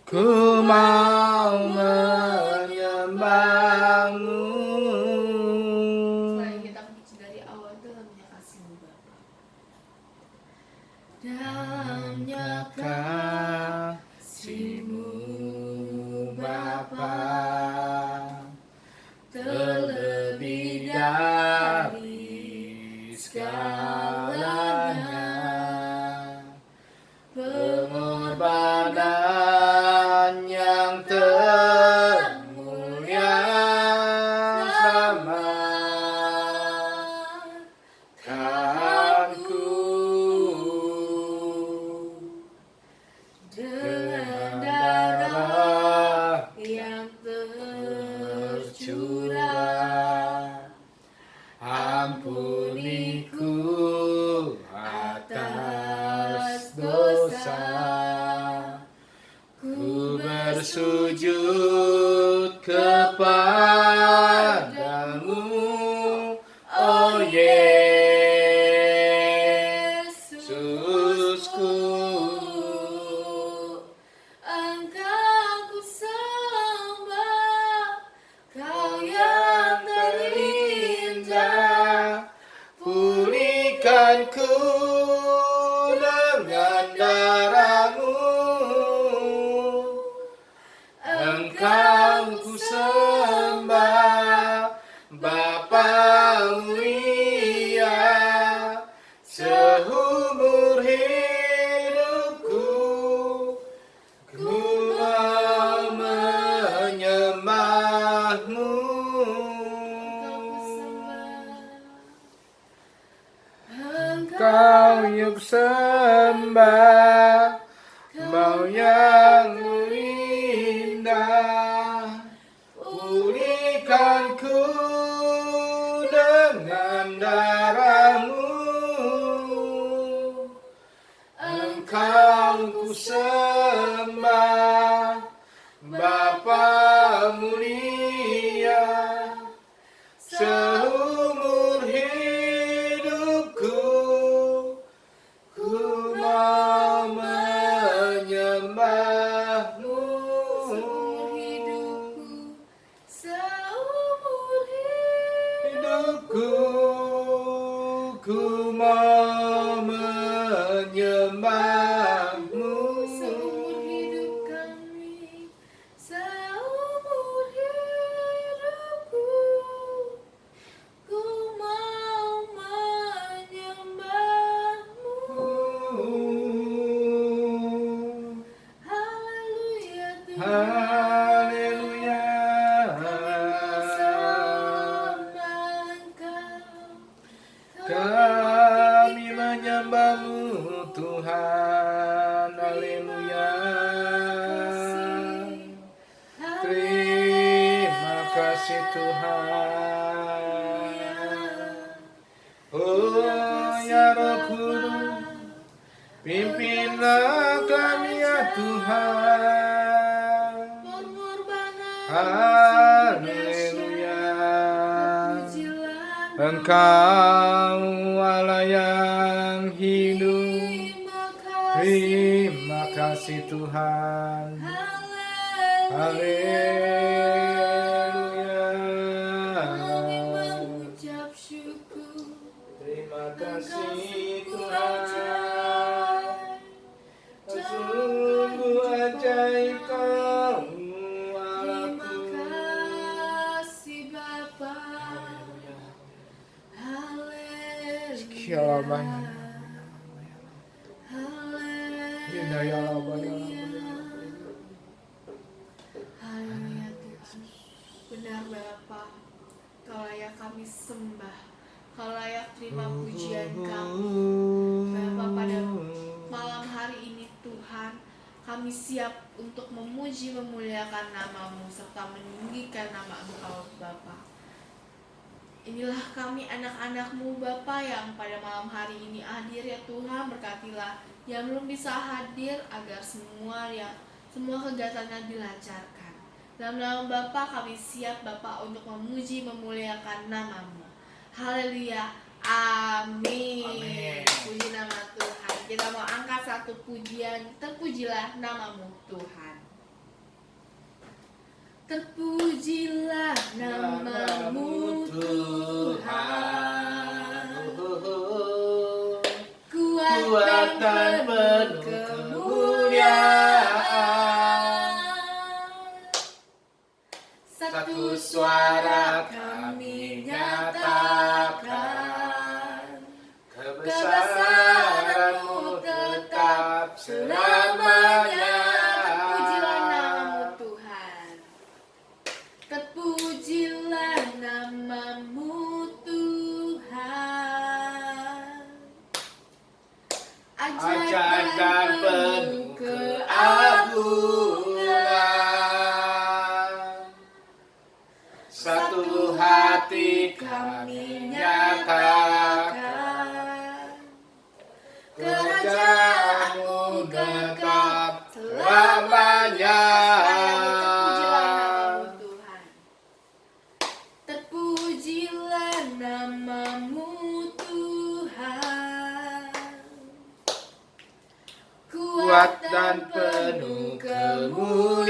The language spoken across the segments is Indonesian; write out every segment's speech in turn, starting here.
Ku mau menyembahmu. Selain kita puji dari awal dalamnya kasih-Mu Bapa. Dalamnya kasih-Mu Bapa, terlebih dari segalanya. Pengorbanan yang termulia selamatkanku Dengan darah yang tercurah, ampuniku atas dosa. Ku bersujud kepadamu, oh Yesusku. Engkau ku sembah, Kau yang terindah. Pulihkanku dengan darah-Mu. Engkau ku sembah, Bapa mulia, seumur hidupku. Ku mau menyembah-Mu. Engkau yuk sembah, mau yang indah. Pulihkanku dengan darah-Mu. Engkau ku sembah, Bapa mulia, seumur hidupku. Ku mau menyembah-Mu. Seumur hidupku, Hidupku, ku mau menyembah-Mu. seumur hidup kami, seumur hidupku, ku mau menyembah-Mu. Haleluya Tuhan. Haleluya. Kami menyembah-Mu Tuhan. Haleluya. Terima kasih Tuhan. Oh ya Roh Kudus, pimpinlah kami ya Tuhan. Haleluya. Engkau Allah yang hidup. Terima kasih Tuhan. Haleluya. Mengucap syukur, Terima Engkau kasih sungguh Tuhan. ajaib. Sungguh ajaib Kau Terima Allahku. kasih Bapa. Haleluya. Haleluya. Haleluya Tuhan. Benar Bapa, Kau layak kami sembah, Kau layak terima pujian kami. Bapa, pada malam hari ini Tuhan, kami siap untuk memuji memuliakan nama-Mu serta meninggikan nama Engkau Bapa. Inilah kami anak-anak-Mu Bapa yang pada malam hari ini hadir ya Tuhan. Berkatilah yang belum bisa hadir agar semua kegiatannya dilancarkan. Dalam nama Bapa kami siap Bapa untuk memuji memuliakan nama-Mu. Haleluya. Amin. Amin. Puji nama Tuhan. Kita mau angkat satu pujian. Terpujilah nama-Mu Tuhan. Terpujilah namamu Tuhan, kuat dan penuh kemuliaan. Satu suara kami nyatakan, kebesaran-Mu tetap selamanya. Terpujilah namamu Tuhan, terpujilah namamu Tuhan. Ajaib dan penuh keagungan, satu hati kami nyatakan, kerajaan-Mu tetap selamanya. Terpujilah namamu Tuhan, kuat dan penuh kemuliaan.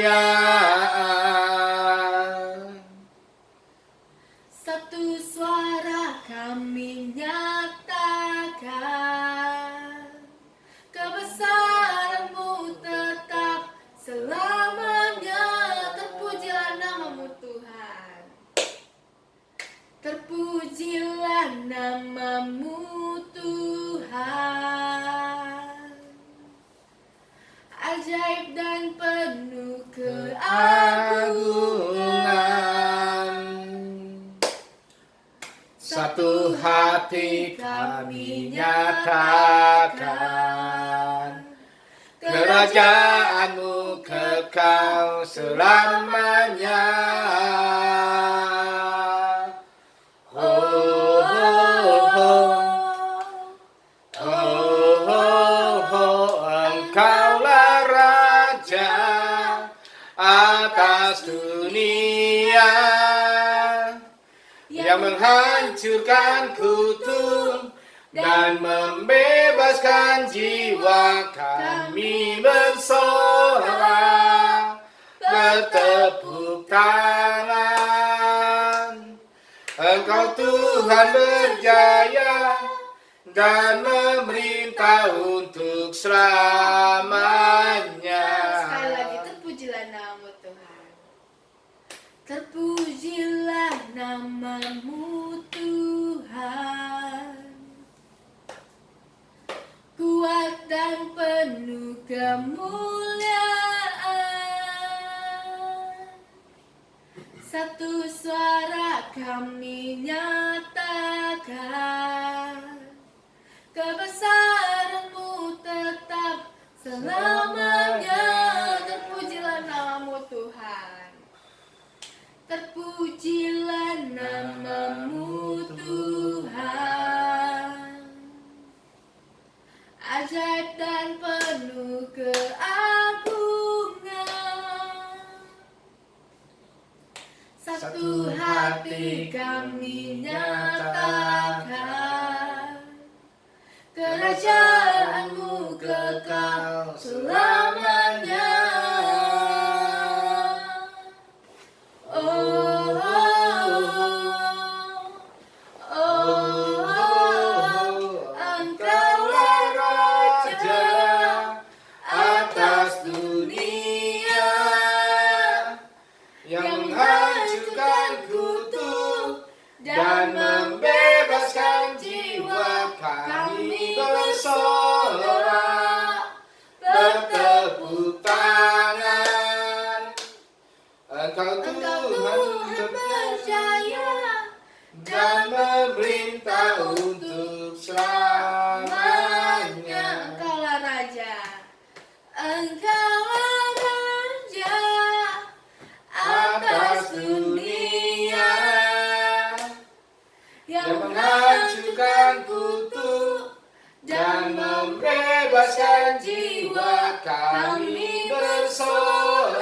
Satu suara kami nyatakan, kebesaran-Mu tetap selamanya. Terpujilah namamu Tuhan, terpujilah namamu Tuhan. Ajaib dan penuh keagungan, satu hati kami nyatakan, kerajaan-Mu kekal selamanya. Oh, oh, oh. Oh, oh, oh. Engkaulah Raja atas dunia, yang menghancurkan kutuk dan membebaskan jiwa. Kami bersorak, bertepuk tangan. Engkau Tuhan berjaya dan memerintah untuk selamanya. Sekali lagi, terpujilah namamu Tuhan, terpujilah namamu Tuhan, kuat dan penuh kemuliaan. Satu suara kami nyatakan, kebesaran-Mu tetap selamanya. Terpujilah namamu Tuhan, terpujilah namamu Tuhan. Ajaib dan penuh keagungan, satu hati kami nyatakan, kerajaan-Mu kekal selamanya. Oh, oh, oh, oh. Engkaulah Raja atas dunia, yang menghancurkan kutuk dan membebaskan jiwa. Kami bersorak, bertepuk tangan. Engkau Tuhan berjaya dan memerintah untuk selamanya. Engkaulah Raja, Engkaulah Raja atas dunia, yang menghancurkan kutuk dan membebaskan jiwa. Kami bersorak,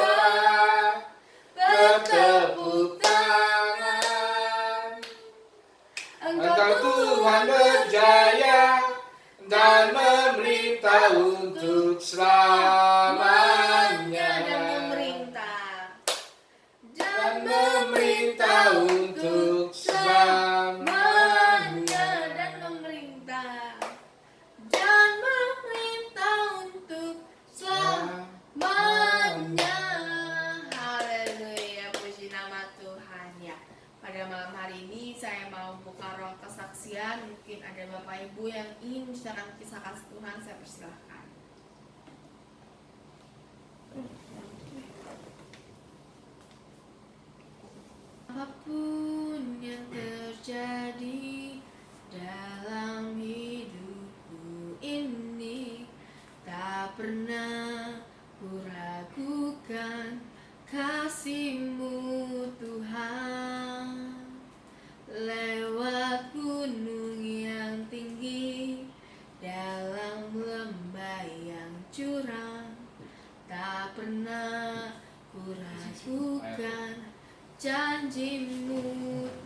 bertepuk tangan. Engkau Tuhan berjaya dan memerintah untuk selamanya. Dan memerintah. ingin menceritakan kisah kasih Tuhan, saya persilahkan. Apapun yang terjadi dalam hidupku ini, tak pernah ku ragukan kasih-Mu Tuhan. Lewat gunung yang tinggi, dalam lembah yang curam, tak pernah ku ragukan janji-Mu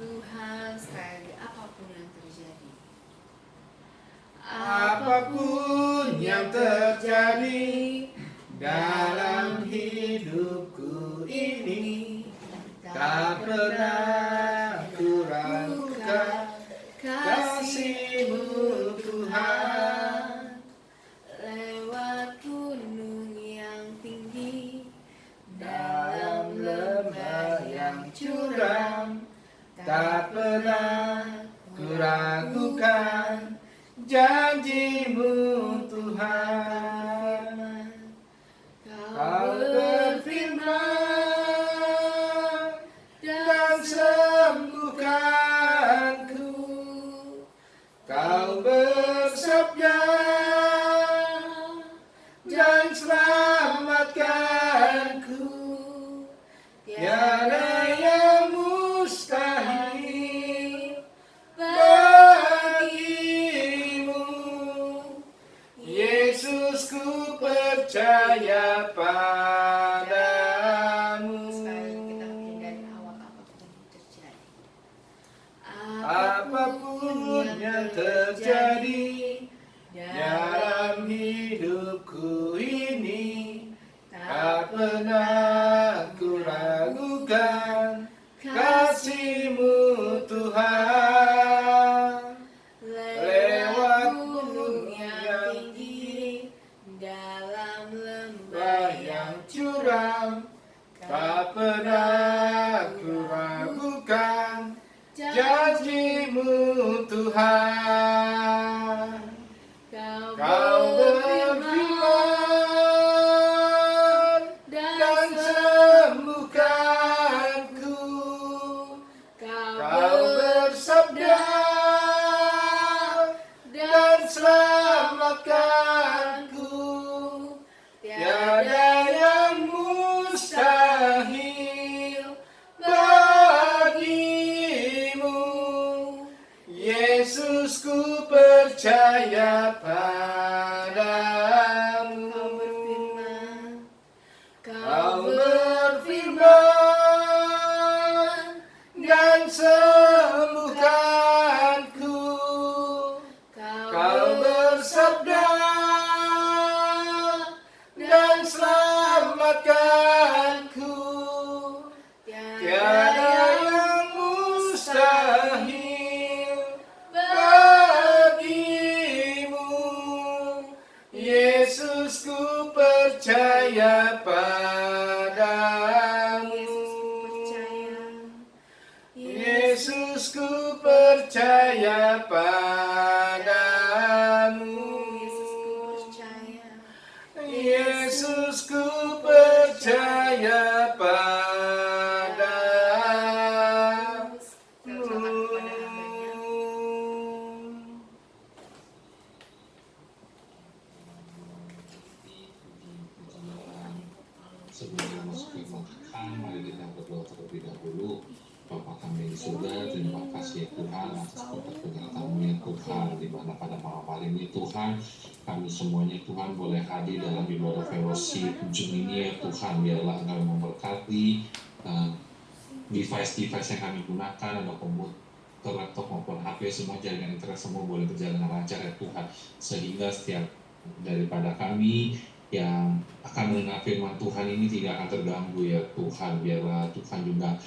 Tuhan. Sekali lagi, apapun yang terjadi, Apapun yang terjadi dalam hidupku ini, tak pernah ku ragukan kasih-Mu Tuhan. Lewat gunung yang tinggi, Dalam lembah yang curam, tak pernah ku ragukan janji-Mu Tuhan. Kau berfirman dan sembuhkanku, Kau bersabda dan selamatkanku. Tiada yang mustahil bagimu, Yesus, ku percaya padamu. sekali kita bikin dari awal, apapun yang terjadi, Apapun yang terjadi dalam hidupku ini, tak pernah ku ragukan kasih-Mu Tuhan. lewat gunung yang tinggi, dalam lembah yang Curam, tak pernah ku ragukan janji-Mu Tuhan. Kau berfirman dan sembuhkanku, Kau bersabda dan selamatkanku. Tiada yang mustahil bagimu, Yesus, ku percaya padamu. Kau berfirman dan sembuhkanku, Kau bersabda dan selamatkanku. Tiada yang mustahil bagimu, Yesus, ku percaya padamu. Yesus, ku percaya padamu. Yesus, ku percaya padamu. Sebelum masuk ke makan, mari kita berdoa terlebih dahulu. Bapa kami di surga, terima kasih ya Tuhan atas berkat-berkat-Mu ya Tuhan, di mana pada malam hari ini Tuhan, kami semuanya Tuhan boleh hadir dalam ibadah fellowship ujung ini ya Tuhan. Biarlah Engkau memberkati device-device yang kami gunakan, ada komputer, laptop maupun HP, semua jaringan internet semua boleh berjalan dengan lancar ya Tuhan, sehingga setiap daripada kami yang akan mendengar firman Tuhan ini tidak akan terganggu ya Tuhan. Biarlah Tuhan juga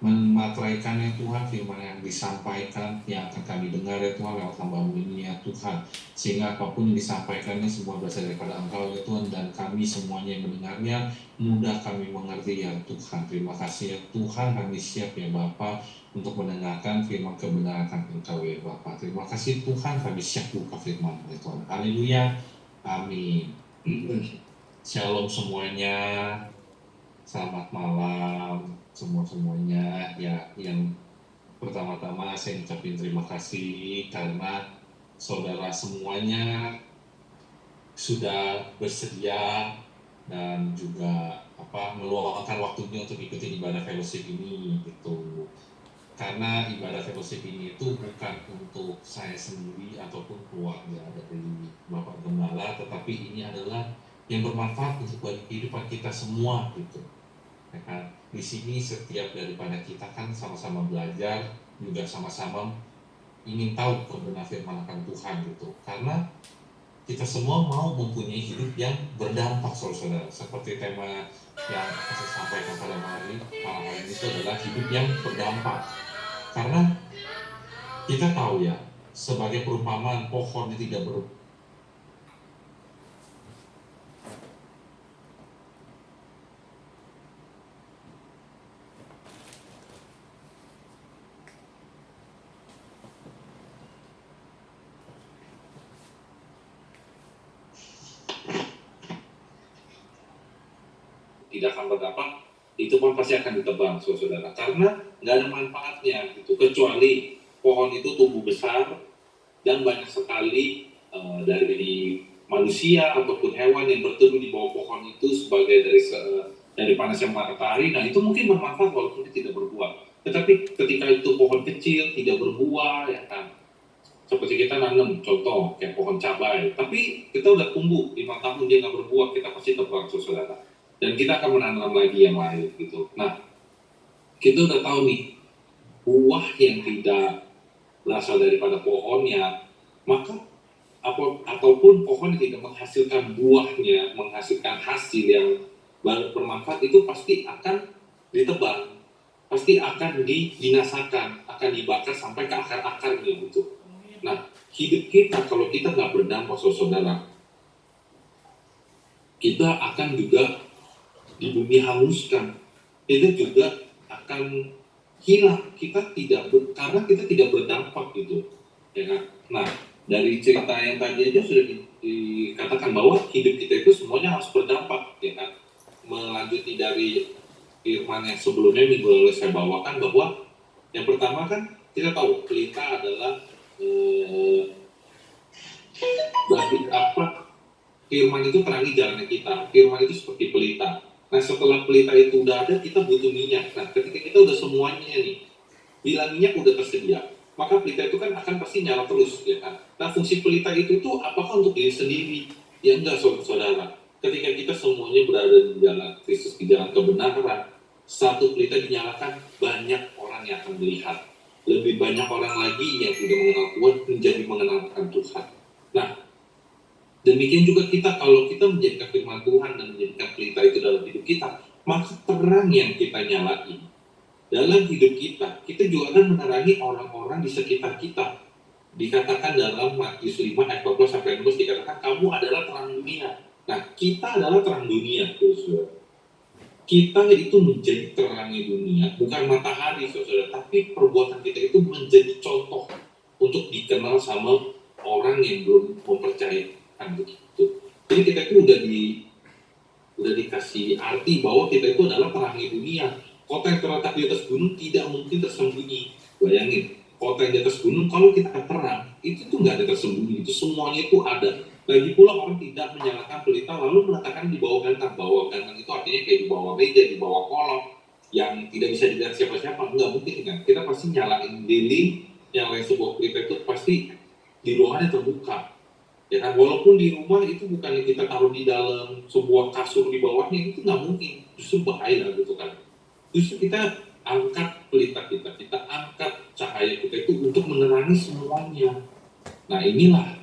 memateraikan ya Tuhan firman yang disampaikan, yang akan kami dengar ya Tuhan lewat hamba-Mu ini ya Tuhan, sehingga apapun yang disampaikannya semua berasal daripada Engkau ya Tuhan, dan kami semuanya yang mendengarnya mudah kami mengerti ya Tuhan. Terima kasih ya Tuhan, kami siap ya Bapa untuk mendengarkan firman kebenaran Engkau ya Bapa. Terima kasih Tuhan, kami siap buka firman ya Tuhan. Haleluya, amin. Shalom semuanya, selamat malam semuanya ya. Yang pertama-tama saya ucapin terima kasih karena saudara semuanya sudah bersedia dan juga meluangkan waktunya untuk ikuti ibadah fellowship ini gitu. Karena ibadah fellowship ini itu bukan untuk saya sendiri ataupun keluarga dari Bapak Gembala, tetapi ini adalah yang bermanfaat untuk kehidupan kita semua gitu. Ya kan? Di sini setiap daripada kita kan sama-sama belajar, juga sama-sama ingin tahu kebenaran firman akan Tuhan gitu. Karena kita semua mau mempunyai hidup yang berdampak, saudara. Seperti tema yang saya sampaikan pada malam hari ini itu adalah hidup yang berdampak. Karena kita tahu ya, sebagai perumpamaan pohon yang tidak tidak akan berdampak, itu pun pasti akan ditebang, saudara. Karena nggak ada manfaatnya, gitu. Kecuali pohon itu tumbuh besar dan banyak sekali dari manusia ataupun hewan yang berteduh di bawah pohon itu sebagai dari panasnya matahari. Nah itu mungkin bermanfaat walaupun dia tidak berbuah. Tetapi ketika itu pohon kecil tidak berbuah, ya kan. Seperti kita nanam, contoh kayak pohon cabai, tapi kita udah tumbuh 5 tahun dia nggak berbuah, kita pasti tebang, saudara. Dan kita akan menanam lagi yang lain gitu. Nah, kita udah tahu nih, buah yang tidak berasal daripada pohonnya, maka ataupun pohon yang tidak menghasilkan buahnya, menghasilkan hasil yang bermanfaat, itu pasti akan ditebang, pasti akan dibinasakan, akan dibakar sampai ke akar-akarnya gitu. Nah, hidup kita kalau kita nggak berdampak, saudara, kita akan juga di bumi hanguskan, itu juga akan hilang. Karena kita tidak berdampak gitu, ya kan? Nah, dari cerita yang tadi aja sudah dikatakan bahwa hidup kita itu semuanya harus berdampak, ya kan? Melanjuti dari firman yang sebelumnya minggu lalu saya bawakan, bahwa yang pertama kan kita tahu pelita adalah firman itu terangi jalannya kita. Firman itu seperti pelita. Nah, setelah pelita itu udah ada, kita butuh minyak. Nah, ketika kita udah semuanya nih, bila minyak udah tersedia, maka pelita itu kan akan pasti nyala terus, ya kan? Nah, fungsi pelita itu tuh apakah untuk diri sendiri? Ya enggak, saudara. Ketika kita semuanya berada di jalan Kristus, di jalan kebenaran, satu pelita dinyalakan, banyak orang yang akan melihat. Lebih banyak orang lagi yang tidak mengenal Tuhan menjadi mengenalkan Tuhan. Nah, demikian juga kita, kalau kita menjadikan firman Tuhan dan menjadikan pelita itu dalam hidup kita, maka terang yang kita nyalain dalam hidup kita juga akan menerangi orang-orang di sekitar kita. Dikatakan dalam Matius 5 ayat 14-16 dikatakan, kamu adalah terang dunia. Nah, kita adalah terang dunia, saudara. Kita itu menjadi terangnya dunia, bukan matahari, saudara, tapi perbuatan kita itu menjadi contoh untuk dikenal sama orang yang belum mempercayai. Begitu. Jadi kita itu udah dikasih arti bahwa kita itu adalah terangnya dunia. Kota yang terletak di atas gunung tidak mungkin tersembunyi. Bayangin, kota yang di atas gunung kalau kita terang, itu tuh nggak ada tersembunyi, itu semuanya itu ada. Lagi pula orang tidak menyalakan pelita lalu meletakkan di bawah gantang. Bawah gantang itu artinya kayak di bawah meja, di bawah kolong, yang tidak bisa dilihat siapa-siapa. Nggak mungkin kan? Kita pasti nyalain lilin, nyalain sebuah pelita itu pasti di ruangannya terbuka. Ya kan, walaupun di rumah itu bukan kita taruh di dalam sebuah kasur di bawahnya, itu nggak mungkin, justru bahaya gitu kan. Justru kita angkat pelita kita angkat cahaya kita itu untuk menerangi semuanya. Nah, inilah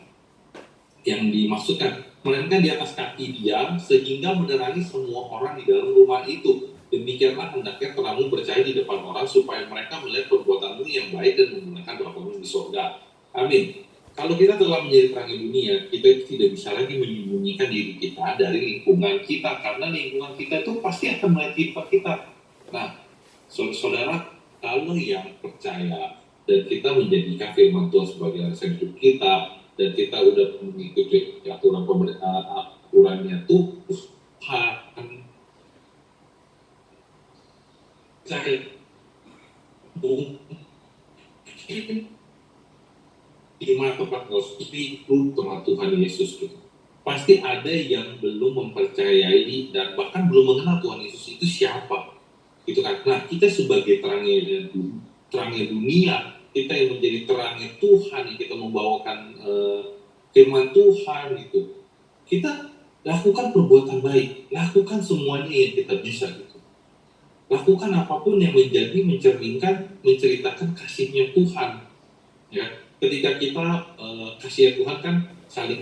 yang dimaksudkan, melainkan di atas kaki dia sehingga menerangi semua orang di dalam rumah itu. Demikianlah hendaknya terangmu bercahaya di depan orang supaya mereka melihat perbuatanmu yang baik dan menggunakan Bapamu di surga. Amin. Kalau kita telah menjadi terang dunia, kita tidak bisa lagi menyembunyikan diri kita dari lingkungan kita, karena lingkungan kita itu pasti akan melihat kita. Nah, saudara, kalau yang percaya dan kita menjadikan firman Tuhan sebagai alasan hidup kita, dan kita udah mengikuti aturannya Tuhan, saya mungkin di mata itu telah Tuhan Yesus gitu. Pasti ada yang belum mempercayai dan bahkan belum mengenal Tuhan Yesus itu siapa, gitu kan. Nah, kita sebagai terangnya dunia, kita yang menjadi terangnya Tuhan, yang kita membawakan firman Tuhan gitu. Kita lakukan perbuatan baik, lakukan semuanya yang kita bisa gitu. Lakukan apapun yang menceritakan kasihnya Tuhan, ya. Ketika kita kasih Tuhan kan saling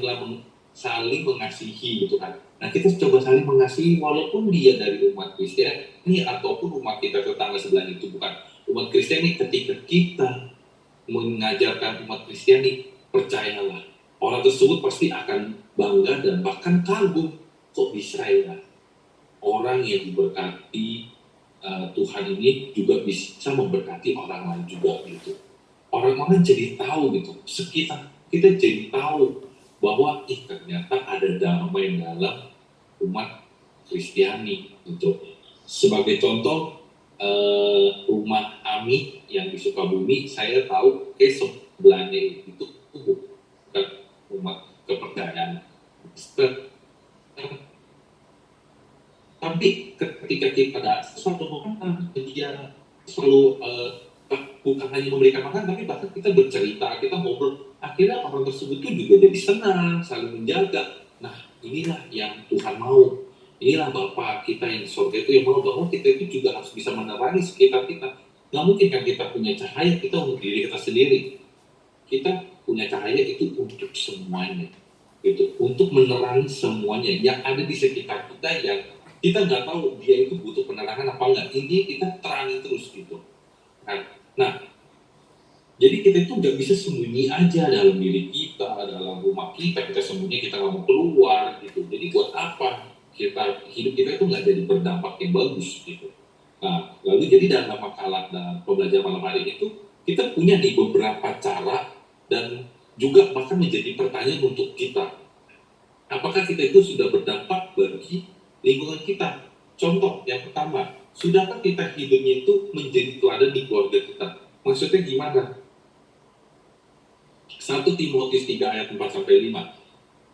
mengasihi gitu kan. Nah, kita coba saling mengasihi walaupun dia dari umat Kristiani ataupun umat kita tetangga sebelah itu bukan umat Kristiani. Ketika kita mengajarkan umat Kristiani, percayalah, orang tersebut pasti akan bangga dan bahkan kagum, kok bisa ya orang yang diberkati Tuhan ini juga bisa memberkati orang lain juga gitu. Orang-orang jadi tahu gitu, sekitar kita jadi tahu bahwa ternyata ada damai dalam umat Kristiani gitu. Sebagai contoh, rumah Ami yang di Sukabumi, saya tahu sebelahnya itu bukan umat kepercayaan, tapi ketika kita ada sesuatu makanan, dia selalu bukan hanya memberikan makan, tapi bahkan kita bercerita, kita ngobrol. Akhirnya orang tersebut tuh juga jadi senang, saling menjaga. Nah, inilah yang Tuhan mau. Inilah Bapa kita yang di surga itu yang mau bahwa kita itu juga harus bisa menerangi sekitar kita. Nggak mungkin kan kita punya cahaya, kita untuk diri kita sendiri. Kita punya cahaya itu untuk semuanya. Gitu. Untuk menerangi semuanya yang ada di sekitar kita, yang kita nggak tahu dia itu butuh penerangan apa enggak. Ini kita terangi terus gitu. Nah, jadi kita itu nggak bisa sembunyi aja dalam diri kita, dalam rumah kita sembunyi, kita nggak mau keluar gitu. Jadi buat apa hidup kita itu nggak jadi berdampak yang bagus gitu. Nah, lalu jadi dalam makalah dan pembelajaran malam hari ini itu kita punya nih beberapa cara dan juga bahkan menjadi pertanyaan untuk kita. Apakah kita itu sudah berdampak bagi lingkungan kita? Contoh yang pertama, sudahkah kita hidupnya itu menjadi teladan di keluarga kita? Maksudnya gimana? 1 Timotius 3 ayat 4-5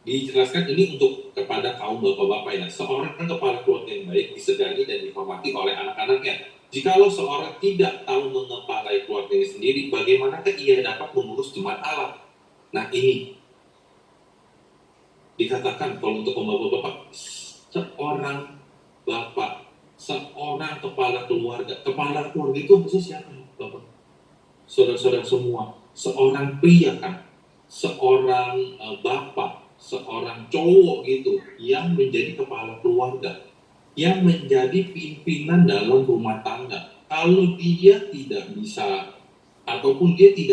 dijelaskan ini untuk kepada kaum bapak-bapak ya. Seorang kepala keluarga yang baik disegani dan dihormati oleh anak-anaknya. Jikalau seorang tidak tahu mengepalai keluarganya sendiri, bagaimanakah ia dapat mengurus jemaat Allah? Nah, ini dikatakan kalau untuk bapak-bapak, seorang bapak, seorang kepala keluarga itu maksudnya siapa? Bapak, saudara-saudara semua, seorang pria kan, seorang bapak, seorang cowok gitu, yang menjadi kepala keluarga, yang menjadi pimpinan dalam rumah tangga. Kalau dia tidak bisa, ataupun dia tidak